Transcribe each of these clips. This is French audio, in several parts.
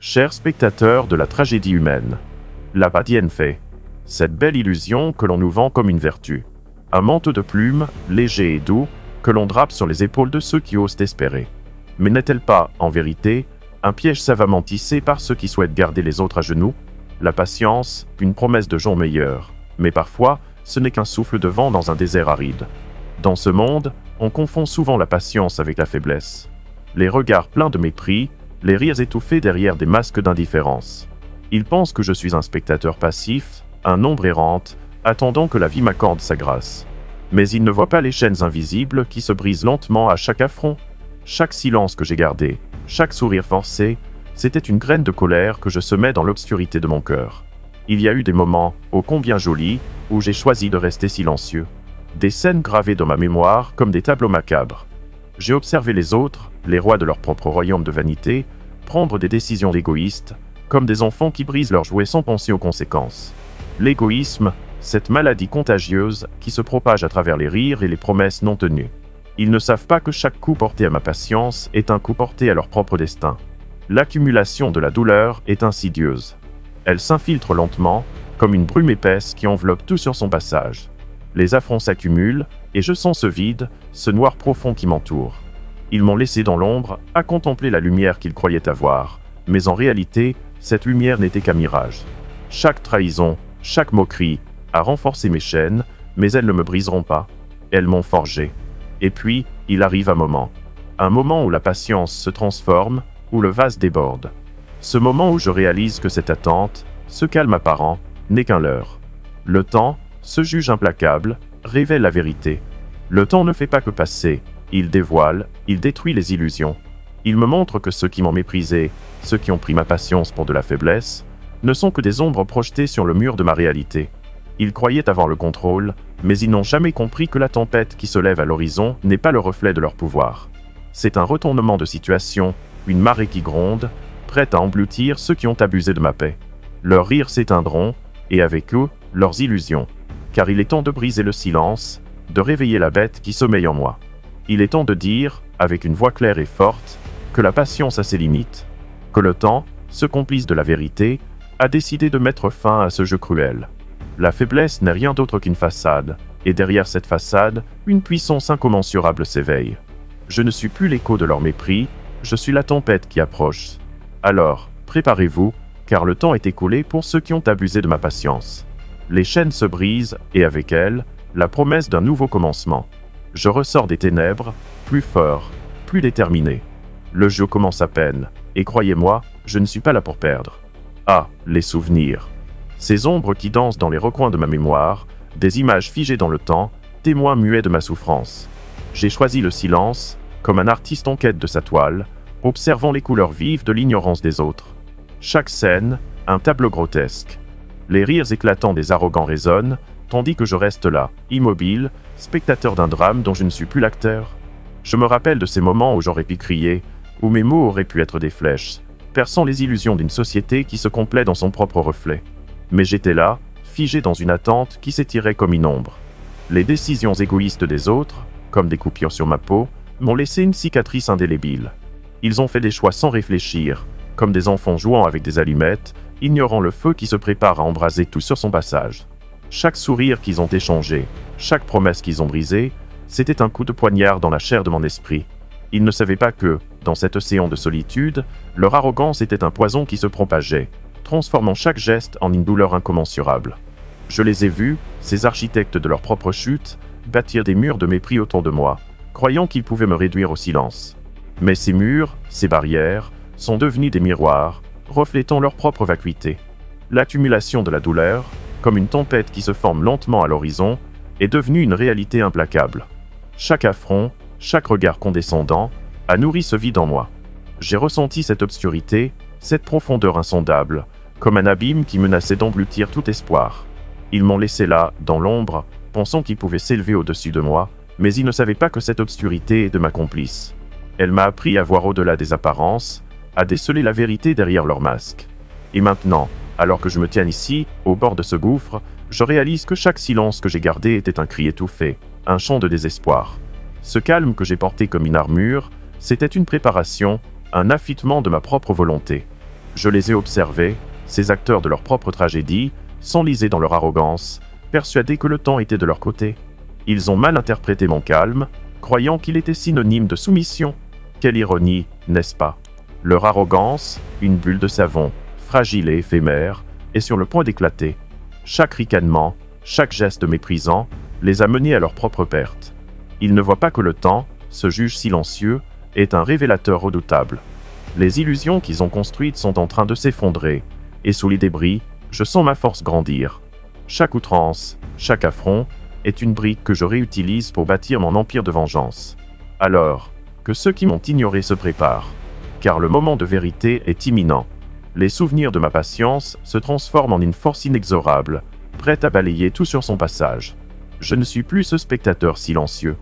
Chers spectateurs de la tragédie humaine, la badienne fait, cette belle illusion que l'on nous vend comme une vertu. Un manteau de plumes, léger et doux, que l'on drape sur les épaules de ceux qui osent espérer. Mais n'est-elle pas, en vérité, un piège savamment tissé par ceux qui souhaitent garder les autres à genoux? La patience, une promesse de jours meilleurs. Mais parfois, ce n'est qu'un souffle de vent dans un désert aride. Dans ce monde, on confond souvent la patience avec la faiblesse. Les regards pleins de mépris, les rires étouffés derrière des masques d'indifférence. Ils pensent que je suis un spectateur passif, un ombre errante, attendant que la vie m'accorde sa grâce. Mais ils ne voient pas les chaînes invisibles qui se brisent lentement à chaque affront. Chaque silence que j'ai gardé, chaque sourire forcé, c'était une graine de colère que je semais dans l'obscurité de mon cœur. Il y a eu des moments, ô combien jolis, où j'ai choisi de rester silencieux. Des scènes gravées dans ma mémoire comme des tableaux macabres. J'ai observé les autres, les rois de leur propre royaume de vanité, prendre des décisions égoïstes, comme des enfants qui brisent leurs jouets sans penser aux conséquences. L'égoïsme, cette maladie contagieuse qui se propage à travers les rires et les promesses non tenues. Ils ne savent pas que chaque coup porté à ma patience est un coup porté à leur propre destin. L'accumulation de la douleur est insidieuse. Elle s'infiltre lentement, comme une brume épaisse qui enveloppe tout sur son passage. Les affronts s'accumulent, et je sens ce vide, ce noir profond qui m'entoure. Ils m'ont laissé dans l'ombre, à contempler la lumière qu'ils croyaient avoir, mais en réalité, cette lumière n'était qu'un mirage. Chaque trahison, chaque moquerie, a renforcé mes chaînes, mais elles ne me briseront pas. Elles m'ont forgé. Et puis, il arrive un moment où la patience se transforme, où le vase déborde. Ce moment où je réalise que cette attente, ce calme apparent, n'est qu'un leurre. Le temps, ce juge implacable, révèle la vérité. Le temps ne fait pas que passer, il dévoile, il détruit les illusions. Il me montre que ceux qui m'ont méprisé, ceux qui ont pris ma patience pour de la faiblesse, ne sont que des ombres projetées sur le mur de ma réalité. Ils croyaient avoir le contrôle, mais ils n'ont jamais compris que la tempête qui se lève à l'horizon n'est pas le reflet de leur pouvoir. C'est un retournement de situation, une marée qui gronde, prête à engloutir ceux qui ont abusé de ma paix. Leurs rires s'éteindront, et avec eux, leurs illusions. Car il est temps de briser le silence, de réveiller la bête qui sommeille en moi. Il est temps de dire, avec une voix claire et forte, que la patience a ses limites, que le temps, ce complice de la vérité, a décidé de mettre fin à ce jeu cruel. La faiblesse n'est rien d'autre qu'une façade, et derrière cette façade, une puissance incommensurable s'éveille. Je ne suis plus l'écho de leur mépris, je suis la tempête qui approche. Alors, préparez-vous, car le temps est écoulé pour ceux qui ont abusé de ma patience. Les chaînes se brisent, et avec elles, la promesse d'un nouveau commencement. Je ressors des ténèbres, plus fort, plus déterminé. Le jeu commence à peine, et croyez-moi, je ne suis pas là pour perdre. Ah, les souvenirs. Ces ombres qui dansent dans les recoins de ma mémoire, des images figées dans le temps, témoins muets de ma souffrance. J'ai choisi le silence, comme un artiste en quête de sa toile, observant les couleurs vives de l'ignorance des autres. Chaque scène, un tableau grotesque. Les rires éclatants des arrogants résonnent, tandis que je reste là, immobile, spectateur d'un drame dont je ne suis plus l'acteur. Je me rappelle de ces moments où j'aurais pu crier, où mes mots auraient pu être des flèches, perçant les illusions d'une société qui se complaît dans son propre reflet. Mais j'étais là, figé dans une attente qui s'étirait comme une ombre. Les décisions égoïstes des autres, comme des coupures sur ma peau, m'ont laissé une cicatrice indélébile. Ils ont fait des choix sans réfléchir, comme des enfants jouant avec des allumettes, ignorant le feu qui se prépare à embraser tout sur son passage. Chaque sourire qu'ils ont échangé, chaque promesse qu'ils ont brisée, c'était un coup de poignard dans la chair de mon esprit. Ils ne savaient pas que, dans cet océan de solitude, leur arrogance était un poison qui se propageait, transformant chaque geste en une douleur incommensurable. Je les ai vus, ces architectes de leur propre chute, bâtir des murs de mépris autour de moi, croyant qu'ils pouvaient me réduire au silence. Mais ces murs, ces barrières, sont devenus des miroirs, reflétant leur propre vacuité. L'accumulation de la douleur, comme une tempête qui se forme lentement à l'horizon, est devenue une réalité implacable. Chaque affront, chaque regard condescendant, a nourri ce vide en moi. J'ai ressenti cette obscurité, cette profondeur insondable, comme un abîme qui menaçait d'engloutir tout espoir. Ils m'ont laissé là, dans l'ombre, pensant qu'ils pouvaient s'élever au-dessus de moi, mais ils ne savaient pas que cette obscurité est de ma complice. Elle m'a appris à voir au-delà des apparences, à déceler la vérité derrière leur masque. Et maintenant, alors que je me tiens ici, au bord de ce gouffre, je réalise que chaque silence que j'ai gardé était un cri étouffé, un chant de désespoir. Ce calme que j'ai porté comme une armure, c'était une préparation, un affûtement de ma propre volonté. Je les ai observés, ces acteurs de leur propre tragédie, s'enliser dans leur arrogance, persuadés que le temps était de leur côté. Ils ont mal interprété mon calme, croyant qu'il était synonyme de soumission. Quelle ironie, n'est-ce pas? Leur arrogance, une bulle de savon, fragile et éphémère, est sur le point d'éclater. Chaque ricanement, chaque geste méprisant, les a menés à leur propre perte. Ils ne voient pas que le temps, ce juge silencieux, est un révélateur redoutable. Les illusions qu'ils ont construites sont en train de s'effondrer, et sous les débris, je sens ma force grandir. Chaque outrance, chaque affront, est une brique que je réutilise pour bâtir mon empire de vengeance. Alors, que ceux qui m'ont ignoré se préparent, car le moment de vérité est imminent. Les souvenirs de ma patience se transforment en une force inexorable, prête à balayer tout sur son passage. Je ne suis plus ce spectateur silencieux.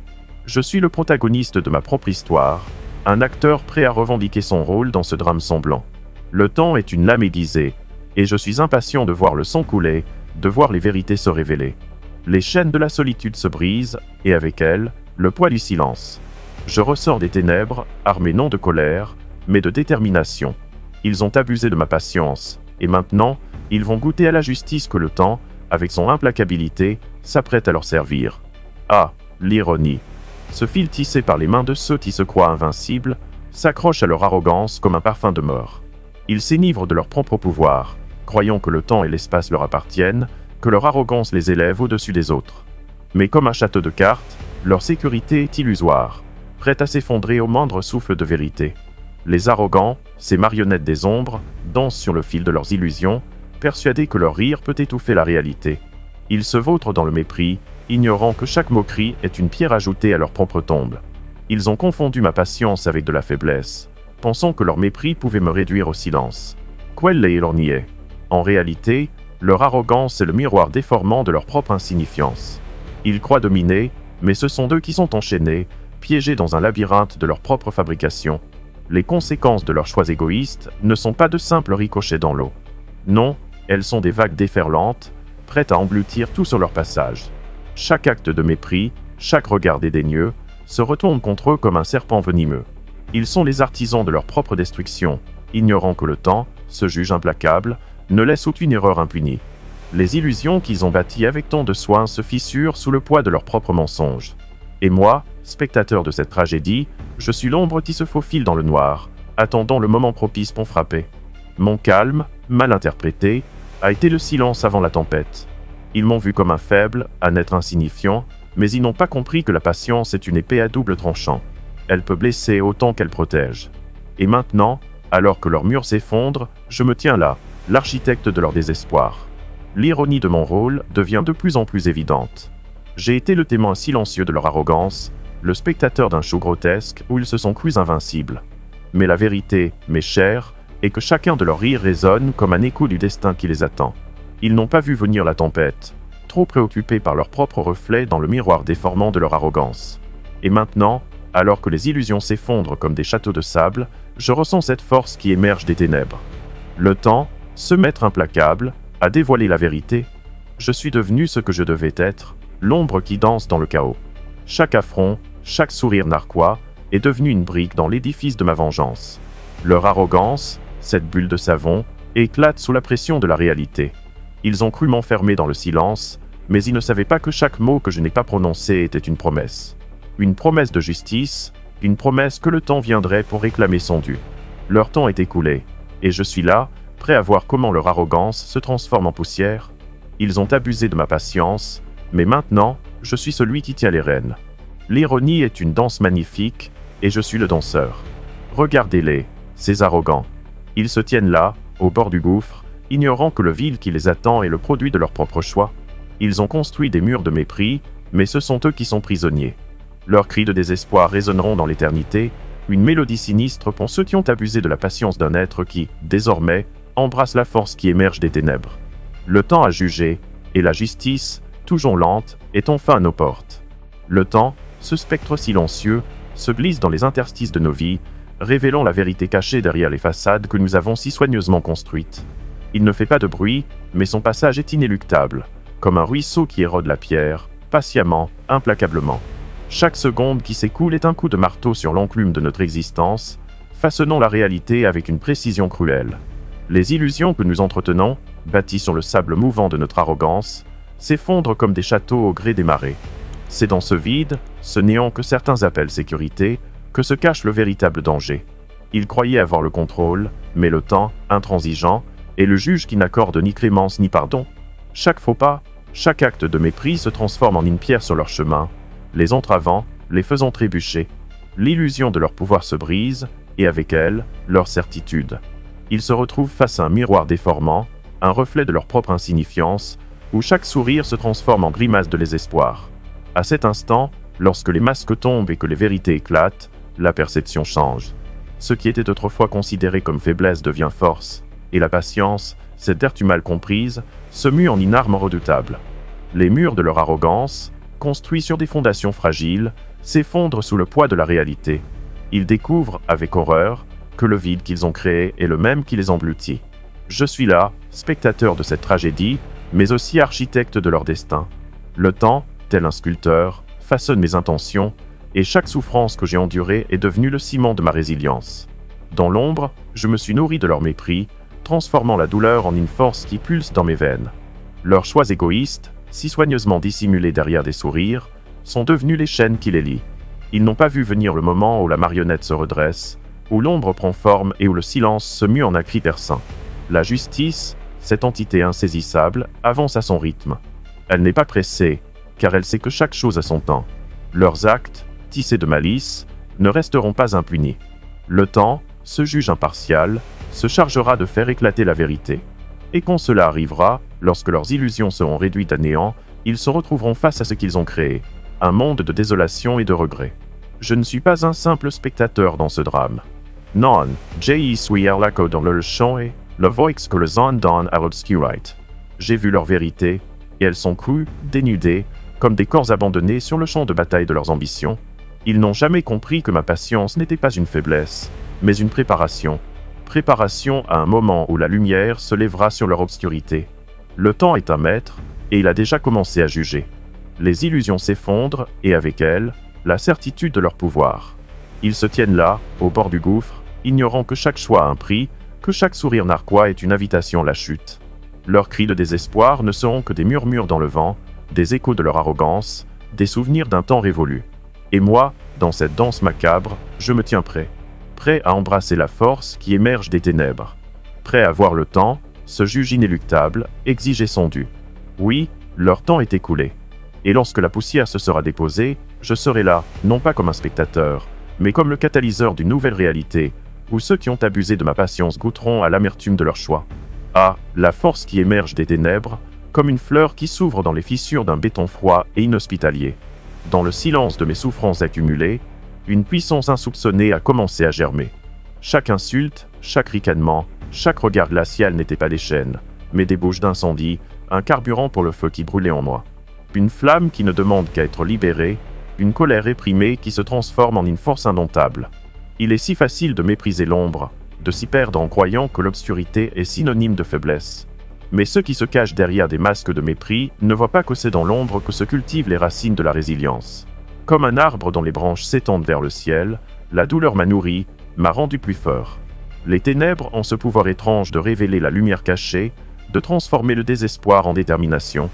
Je suis le protagoniste de ma propre histoire, un acteur prêt à revendiquer son rôle dans ce drame sanglant. Le temps est une lame aiguisée, et je suis impatient de voir le sang couler, de voir les vérités se révéler. Les chaînes de la solitude se brisent, et avec elles, le poids du silence. Je ressors des ténèbres, armé non de colère, mais de détermination. Ils ont abusé de ma patience, et maintenant, ils vont goûter à la justice que le temps, avec son implacabilité, s'apprête à leur servir. Ah, l'ironie! Ce fil tissé par les mains de ceux qui se croient invincibles, s'accroche à leur arrogance comme un parfum de mort. Ils s'enivrent de leur propre pouvoir, croyant que le temps et l'espace leur appartiennent, que leur arrogance les élève au-dessus des autres. Mais comme un château de cartes, leur sécurité est illusoire, prête à s'effondrer au moindre souffle de vérité. Les arrogants, ces marionnettes des ombres, dansent sur le fil de leurs illusions, persuadés que leur rire peut étouffer la réalité. Ils se vautrent dans le mépris, ignorant que chaque moquerie est une pierre ajoutée à leur propre tombe. Ils ont confondu ma patience avec de la faiblesse, pensant que leur mépris pouvait me réduire au silence. Quelle est leur niais? En réalité, leur arrogance est le miroir déformant de leur propre insignifiance. Ils croient dominer, mais ce sont eux qui sont enchaînés, piégés dans un labyrinthe de leur propre fabrication. Les conséquences de leurs choix égoïstes ne sont pas de simples ricochets dans l'eau. Non, elles sont des vagues déferlantes, prêtes à engloutir tout sur leur passage. Chaque acte de mépris, chaque regard dédaigneux, se retourne contre eux comme un serpent venimeux. Ils sont les artisans de leur propre destruction, ignorant que le temps, ce juge implacable, ne laisse aucune erreur impunie. Les illusions qu'ils ont bâties avec tant de soin se fissurent sous le poids de leurs propres mensonges. Et moi, spectateur de cette tragédie, je suis l'ombre qui se faufile dans le noir, attendant le moment propice pour frapper. Mon calme, mal interprété, a été le silence avant la tempête. Ils m'ont vu comme un faible, un être insignifiant, mais ils n'ont pas compris que la patience est une épée à double tranchant. Elle peut blesser autant qu'elle protège. Et maintenant, alors que leur mur s'effondre, je me tiens là, l'architecte de leur désespoir. L'ironie de mon rôle devient de plus en plus évidente. J'ai été le témoin silencieux de leur arrogance, le spectateur d'un show grotesque où ils se sont crus invincibles. Mais la vérité, mes chers, est que chacun de leurs rires résonne comme un écho du destin qui les attend. Ils n'ont pas vu venir la tempête, trop préoccupés par leur propre reflet dans le miroir déformant de leur arrogance. Et maintenant, alors que les illusions s'effondrent comme des châteaux de sable, je ressens cette force qui émerge des ténèbres. Le temps, ce maître implacable, a dévoilé la vérité. Je suis devenu ce que je devais être, l'ombre qui danse dans le chaos. Chaque affront, chaque sourire narquois, est devenu une brique dans l'édifice de ma vengeance. Leur arrogance, cette bulle de savon, éclate sous la pression de la réalité. Ils ont cru m'enfermer dans le silence, mais ils ne savaient pas que chaque mot que je n'ai pas prononcé était une promesse. Une promesse de justice, une promesse que le temps viendrait pour réclamer son dû. Leur temps est écoulé, et je suis là, prêt à voir comment leur arrogance se transforme en poussière. Ils ont abusé de ma patience, mais maintenant, je suis celui qui tient les rênes. L'ironie est une danse magnifique, et je suis le danseur. Regardez-les, ces arrogants. Ils se tiennent là, au bord du gouffre, ignorant que le vide qui les attend est le produit de leur propre choix. Ils ont construit des murs de mépris, mais ce sont eux qui sont prisonniers. Leurs cris de désespoir résonneront dans l'éternité, une mélodie sinistre pour ceux qui ont abusé de la patience d'un être qui, désormais, embrasse la force qui émerge des ténèbres. Le temps a jugé, et la justice, toujours lente, est enfin à nos portes. Le temps, ce spectre silencieux, se glisse dans les interstices de nos vies, révélant la vérité cachée derrière les façades que nous avons si soigneusement construites. Il ne fait pas de bruit, mais son passage est inéluctable, comme un ruisseau qui érode la pierre, patiemment, implacablement. Chaque seconde qui s'écoule est un coup de marteau sur l'enclume de notre existence, façonnant la réalité avec une précision cruelle. Les illusions que nous entretenons, bâties sur le sable mouvant de notre arrogance, s'effondrent comme des châteaux au gré des marées. C'est dans ce vide, ce néant que certains appellent sécurité, que se cache le véritable danger. Ils croyaient avoir le contrôle, mais le temps, intransigeant, est le juge qui n'accorde ni clémence ni pardon. Chaque faux pas, chaque acte de mépris se transforme en une pierre sur leur chemin, les entravant, les faisant trébucher. L'illusion de leur pouvoir se brise, et avec elle, leur certitude. Ils se retrouvent face à un miroir déformant, un reflet de leur propre insignifiance, où chaque sourire se transforme en grimace de désespoir. À cet instant, lorsque les masques tombent et que les vérités éclatent, la perception change. Ce qui était autrefois considéré comme faiblesse devient force, et la patience, cette vertu mal comprise, se mue en une arme redoutable. Les murs de leur arrogance, construits sur des fondations fragiles, s'effondrent sous le poids de la réalité. Ils découvrent, avec horreur, que le vide qu'ils ont créé est le même qui les engloutit. Je suis là, spectateur de cette tragédie, mais aussi architecte de leur destin. Le temps, tel un sculpteur, façonne mes intentions, et chaque souffrance que j'ai endurée est devenue le ciment de ma résilience. Dans l'ombre, je me suis nourri de leur mépris, transformant la douleur en une force qui pulse dans mes veines. Leurs choix égoïstes, si soigneusement dissimulés derrière des sourires, sont devenus les chaînes qui les lient. Ils n'ont pas vu venir le moment où la marionnette se redresse, où l'ombre prend forme et où le silence se mue en un cri perçant. La justice, cette entité insaisissable, avance à son rythme. Elle n'est pas pressée, car elle sait que chaque chose a son temps. Leurs actes, tissés de malice, ne resteront pas impunis. Le temps, ce juge impartial, se chargera de faire éclater la vérité. Et quand cela arrivera, lorsque leurs illusions seront réduites à néant, ils se retrouveront face à ce qu'ils ont créé, un monde de désolation et de regret. Je ne suis pas un simple spectateur dans ce drame. Non, j'y suis l'echo dans leur chant et le voix que les en donnent à l'obscurité. J'ai vu leur vérité, et elles sont crues, dénudées, comme des corps abandonnés sur le champ de bataille de leurs ambitions. Ils n'ont jamais compris que ma patience n'était pas une faiblesse, mais une préparation. Préparation à un moment où la lumière se lèvera sur leur obscurité. Le temps est un maître, et il a déjà commencé à juger. Les illusions s'effondrent, et avec elles, la certitude de leur pouvoir. Ils se tiennent là, au bord du gouffre, ignorant que chaque choix a un prix, que chaque sourire narquois est une invitation à la chute. Leurs cris de désespoir ne seront que des murmures dans le vent, des échos de leur arrogance, des souvenirs d'un temps révolu. Et moi, dans cette danse macabre, je me tiens prêt. Prêt à embrasser la force qui émerge des ténèbres. Prêt à voir le temps, ce juge inéluctable, exiger son dû. Oui, leur temps est écoulé. Et lorsque la poussière se sera déposée, je serai là, non pas comme un spectateur, mais comme le catalyseur d'une nouvelle réalité, où ceux qui ont abusé de ma patience goûteront à l'amertume de leur choix. Ah, la force qui émerge des ténèbres, comme une fleur qui s'ouvre dans les fissures d'un béton froid et inhospitalier. Dans le silence de mes souffrances accumulées, une puissance insoupçonnée a commencé à germer. Chaque insulte, chaque ricanement, chaque regard glacial n'était pas des chaînes, mais des bouches d'incendie, un carburant pour le feu qui brûlait en moi. Une flamme qui ne demande qu'à être libérée, une colère réprimée qui se transforme en une force indomptable. Il est si facile de mépriser l'ombre, de s'y perdre en croyant que l'obscurité est synonyme de faiblesse. Mais ceux qui se cachent derrière des masques de mépris ne voient pas que c'est dans l'ombre que se cultivent les racines de la résilience. Comme un arbre dont les branches s'étendent vers le ciel, la douleur m'a nourri, m'a rendu plus fort. Les ténèbres ont ce pouvoir étrange de révéler la lumière cachée, de transformer le désespoir en détermination.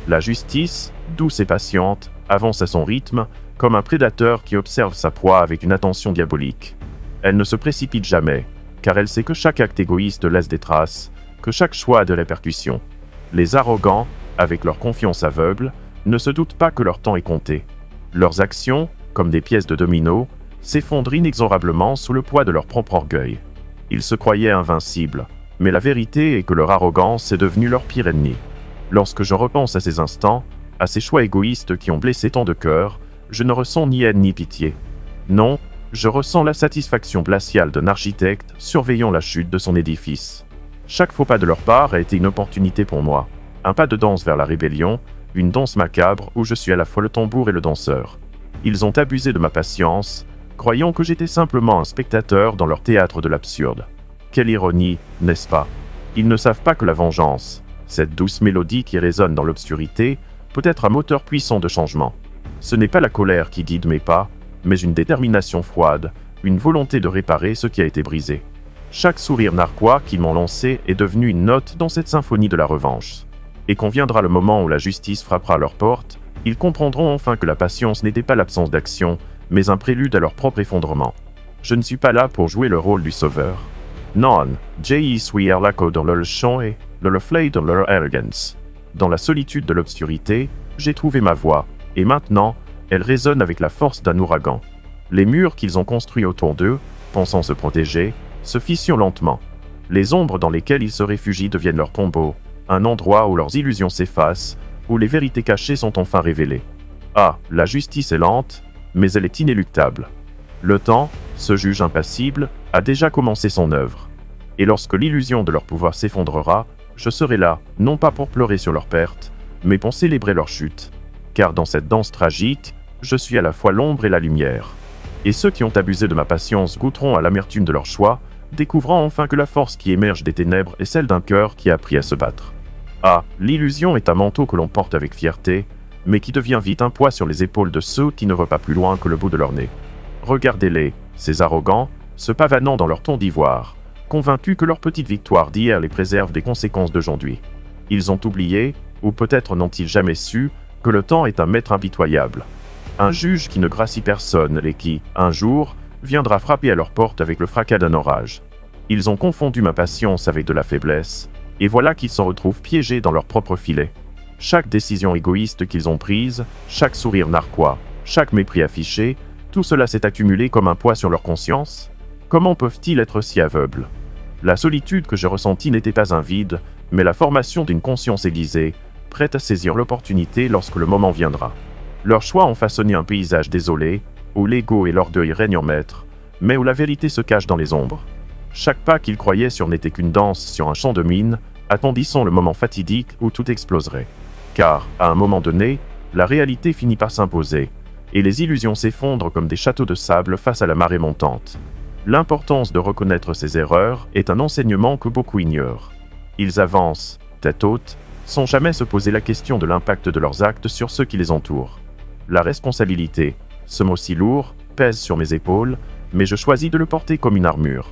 La justice, douce et patiente, avance à son rythme, comme un prédateur qui observe sa proie avec une attention diabolique. Elle ne se précipite jamais, car elle sait que chaque acte égoïste laisse des traces, que chaque choix a des répercussions. Les arrogants, avec leur confiance aveugle, ne se doutent pas que leur temps est compté. Leurs actions, comme des pièces de domino, s'effondrent inexorablement sous le poids de leur propre orgueil. Ils se croyaient invincibles, mais la vérité est que leur arrogance est devenue leur pire ennemi. Lorsque je repense à ces instants, à ces choix égoïstes qui ont blessé tant de cœurs, je ne ressens ni haine ni pitié. Non, je ressens la satisfaction glaciale d'un architecte surveillant la chute de son édifice. Chaque faux pas de leur part a été une opportunité pour moi, un pas de danse vers la rébellion, une danse macabre où je suis à la fois le tambour et le danseur. Ils ont abusé de ma patience, croyant que j'étais simplement un spectateur dans leur théâtre de l'absurde. Quelle ironie, n'est-ce pas? Ils ne savent pas que la vengeance, cette douce mélodie qui résonne dans l'obscurité, peut être un moteur puissant de changement. Ce n'est pas la colère qui guide mes pas, mais une détermination froide, une volonté de réparer ce qui a été brisé. Chaque sourire narquois qu'ils m'ont lancé est devenu une note dans cette symphonie de la revanche. Et quand viendra le moment où la justice frappera à leur porte, ils comprendront enfin que la patience n'était pas l'absence d'action, mais un prélude à leur propre effondrement. Je ne suis pas là pour jouer le rôle du sauveur. Non, j'ai suis là dans leur chant et leur flay dans leur arrogance. Dans la solitude de l'obscurité, j'ai trouvé ma voix, et maintenant, elle résonne avec la force d'un ouragan. Les murs qu'ils ont construits autour d'eux, pensant se protéger, se fissurent lentement. Les ombres dans lesquelles ils se réfugient deviennent leur tombeau, un endroit où leurs illusions s'effacent, où les vérités cachées sont enfin révélées. Ah, la justice est lente, mais elle est inéluctable. Le temps, ce juge impassible, a déjà commencé son œuvre. Et lorsque l'illusion de leur pouvoir s'effondrera, je serai là, non pas pour pleurer sur leur perte, mais pour célébrer leur chute. Car dans cette danse tragique, je suis à la fois l'ombre et la lumière. Et ceux qui ont abusé de ma patience goûteront à l'amertume de leur choix, découvrant enfin que la force qui émerge des ténèbres est celle d'un cœur qui a appris à se battre. Ah, l'illusion est un manteau que l'on porte avec fierté, mais qui devient vite un poids sur les épaules de ceux qui ne voient pas plus loin que le bout de leur nez. Regardez-les, ces arrogants, se pavanant dans leur ton d'ivoire, convaincus que leur petite victoire d'hier les préserve des conséquences d'aujourd'hui. Ils ont oublié, ou peut-être n'ont-ils jamais su, que le temps est un maître impitoyable. Un juge qui ne gracie personne et qui, un jour, viendra frapper à leur porte avec le fracas d'un orage. Ils ont confondu ma patience avec de la faiblesse, et voilà qu'ils s'en retrouvent piégés dans leur propre filet. Chaque décision égoïste qu'ils ont prise, chaque sourire narquois, chaque mépris affiché, tout cela s'est accumulé comme un poids sur leur conscience. Comment peuvent-ils être si aveugles? La solitude que j'ai ressentie n'était pas un vide, mais la formation d'une conscience aiguisée, prête à saisir l'opportunité lorsque le moment viendra. Leurs choix ont façonné un paysage désolé, où l'ego et l'orgueil règnent en maître, mais où la vérité se cache dans les ombres. Chaque pas qu'ils croyaient sur n'était qu'une danse sur un champ de mine, attendissant le moment fatidique où tout exploserait. Car, à un moment donné, la réalité finit par s'imposer, et les illusions s'effondrent comme des châteaux de sable face à la marée montante. L'importance de reconnaître ses erreurs est un enseignement que beaucoup ignorent. Ils avancent, tête haute, sans jamais se poser la question de l'impact de leurs actes sur ceux qui les entourent. La responsabilité, ce mot si lourd, pèse sur mes épaules, mais je choisis de le porter comme une armure.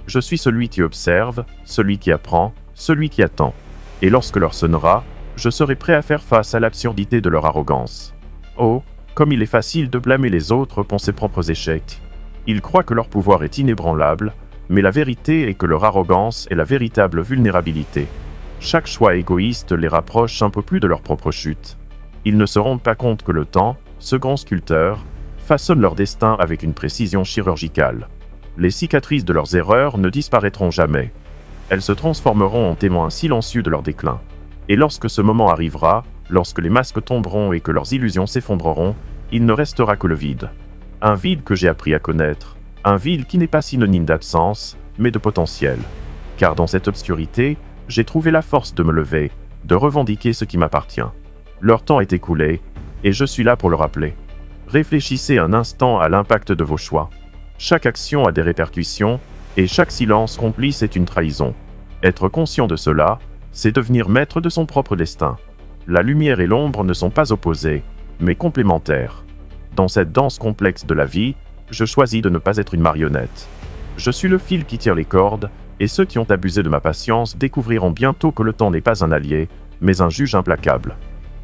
Je suis celui qui observe, celui qui apprend, celui qui attend. Et lorsque l'heure sonnera, je serai prêt à faire face à l'absurdité de leur arrogance. Oh, comme il est facile de blâmer les autres pour ses propres échecs. Ils croient que leur pouvoir est inébranlable, mais la vérité est que leur arrogance est la véritable vulnérabilité. Chaque choix égoïste les rapproche un peu plus de leur propre chute. Ils ne se rendent pas compte que le temps, ce grand sculpteur, façonne leur destin avec une précision chirurgicale. Les cicatrices de leurs erreurs ne disparaîtront jamais. Elles se transformeront en témoins silencieux de leur déclin. Et lorsque ce moment arrivera, lorsque les masques tomberont et que leurs illusions s'effondreront, il ne restera que le vide. Un vide que j'ai appris à connaître, un vide qui n'est pas synonyme d'absence, mais de potentiel. Car dans cette obscurité, j'ai trouvé la force de me lever, de revendiquer ce qui m'appartient. Leur temps est écoulé, et je suis là pour le rappeler. Réfléchissez un instant à l'impact de vos choix. Chaque action a des répercussions, et chaque silence complice est une trahison. Être conscient de cela, c'est devenir maître de son propre destin. La lumière et l'ombre ne sont pas opposées, mais complémentaires. Dans cette danse complexe de la vie, je choisis de ne pas être une marionnette. Je suis le fil qui tire les cordes, et ceux qui ont abusé de ma patience découvriront bientôt que le temps n'est pas un allié, mais un juge implacable.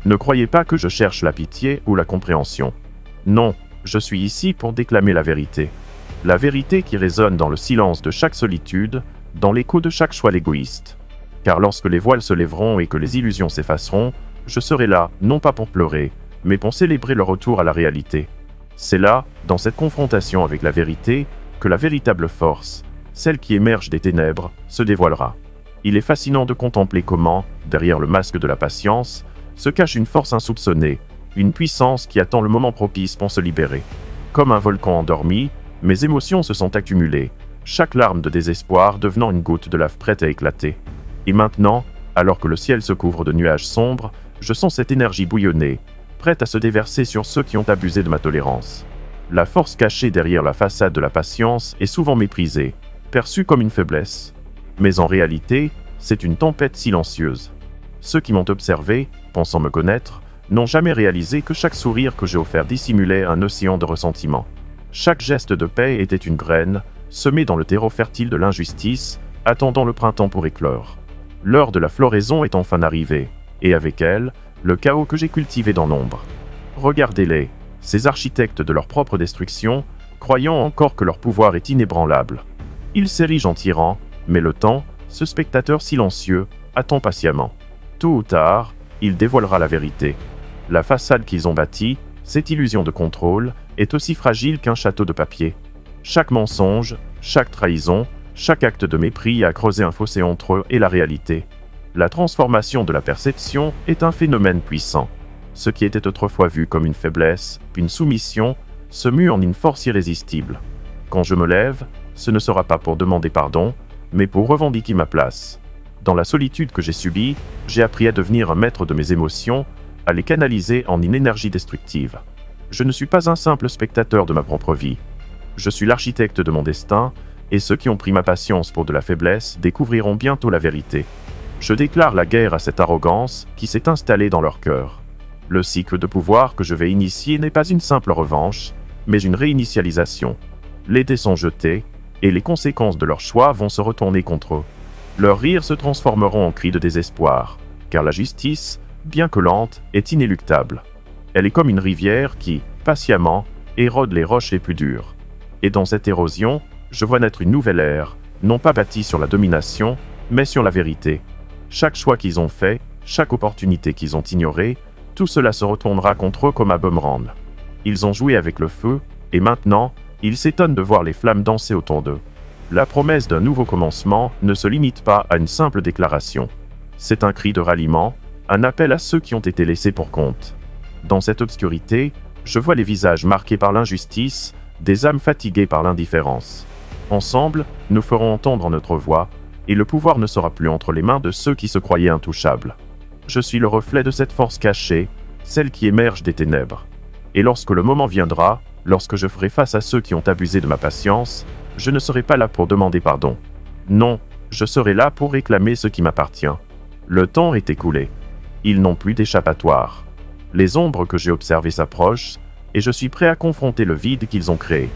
Ne croyez pas que je cherche la pitié ou la compréhension. Non, je suis ici pour déclamer la vérité. La vérité qui résonne dans le silence de chaque solitude, dans l'écho de chaque choix égoïste. Car lorsque les voiles se lèveront et que les illusions s'effaceront, je serai là, non pas pour pleurer, mais pour célébrer le retour à la réalité. C'est là, dans cette confrontation avec la vérité, que la véritable force, celle qui émerge des ténèbres, se dévoilera. Il est fascinant de contempler comment, derrière le masque de la patience, se cache une force insoupçonnée, une puissance qui attend le moment propice pour se libérer. Comme un volcan endormi, mes émotions se sont accumulées, chaque larme de désespoir devenant une goutte de lave prête à éclater. Et maintenant, alors que le ciel se couvre de nuages sombres, je sens cette énergie bouillonner, prête à se déverser sur ceux qui ont abusé de ma tolérance. La force cachée derrière la façade de la patience est souvent méprisée, perçue comme une faiblesse. Mais en réalité, c'est une tempête silencieuse. Ceux qui m'ont observé, pensant me connaître, n'ont jamais réalisé que chaque sourire que j'ai offert dissimulait un océan de ressentiment. Chaque geste de paix était une graine, semés dans le terreau fertile de l'injustice, attendant le printemps pour éclore. L'heure de la floraison est enfin arrivée, et avec elle, le chaos que j'ai cultivé dans l'ombre. Regardez-les, ces architectes de leur propre destruction, croyant encore que leur pouvoir est inébranlable. Ils s'érigent en tyrans, mais le temps, ce spectateur silencieux, attend patiemment. Tôt ou tard, il dévoilera la vérité. La façade qu'ils ont bâtie, cette illusion de contrôle, est aussi fragile qu'un château de papier. Chaque mensonge, chaque trahison, chaque acte de mépris a creusé un fossé entre eux et la réalité. La transformation de la perception est un phénomène puissant. Ce qui était autrefois vu comme une faiblesse, une soumission, se mue en une force irrésistible. Quand je me lève, ce ne sera pas pour demander pardon, mais pour revendiquer ma place. Dans la solitude que j'ai subie, j'ai appris à devenir un maître de mes émotions, à les canaliser en une énergie destructive. Je ne suis pas un simple spectateur de ma propre vie. Je suis l'architecte de mon destin, et ceux qui ont pris ma patience pour de la faiblesse découvriront bientôt la vérité. Je déclare la guerre à cette arrogance qui s'est installée dans leur cœur. Le cycle de pouvoir que je vais initier n'est pas une simple revanche, mais une réinitialisation. Les dés sont jetés, et les conséquences de leur choix vont se retourner contre eux. Leurs rires se transformeront en cris de désespoir, car la justice, bien que lente, est inéluctable. Elle est comme une rivière qui, patiemment, érode les roches les plus dures. Et dans cette érosion, je vois naître une nouvelle ère, non pas bâtie sur la domination, mais sur la vérité. Chaque choix qu'ils ont fait, chaque opportunité qu'ils ont ignorée, tout cela se retournera contre eux comme un boomerang. Ils ont joué avec le feu, et maintenant, ils s'étonnent de voir les flammes danser autour d'eux. La promesse d'un nouveau commencement ne se limite pas à une simple déclaration. C'est un cri de ralliement, un appel à ceux qui ont été laissés pour compte. Dans cette obscurité, je vois les visages marqués par l'injustice, des âmes fatiguées par l'indifférence. Ensemble, nous ferons entendre notre voix, et le pouvoir ne sera plus entre les mains de ceux qui se croyaient intouchables. Je suis le reflet de cette force cachée, celle qui émerge des ténèbres. Et lorsque le moment viendra, lorsque je ferai face à ceux qui ont abusé de ma patience, je ne serai pas là pour demander pardon. Non, je serai là pour réclamer ce qui m'appartient. Le temps est écoulé. Ils n'ont plus d'échappatoire. Les ombres que j'ai observées s'approchent, et je suis prêt à confronter le vide qu'ils ont créé.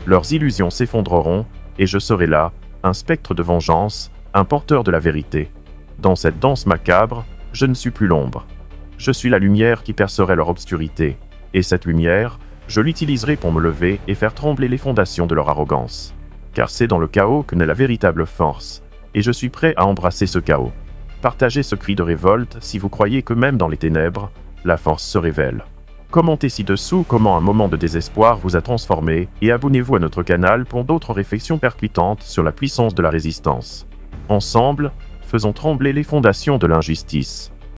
Leurs illusions s'effondreront, et je serai là, un spectre de vengeance, un porteur de la vérité. Dans cette danse macabre, je ne suis plus l'ombre. Je suis la lumière qui percerait leur obscurité, et cette lumière, je l'utiliserai pour me lever et faire trembler les fondations de leur arrogance. Car c'est dans le chaos que naît la véritable force, et je suis prêt à embrasser ce chaos. Partagez ce cri de révolte si vous croyez que même dans les ténèbres, la force se révèle. Commentez ci-dessous comment un moment de désespoir vous a transformé et abonnez-vous à notre canal pour d'autres réflexions percutantes sur la puissance de la résistance. Ensemble, faisons trembler les fondations de l'injustice.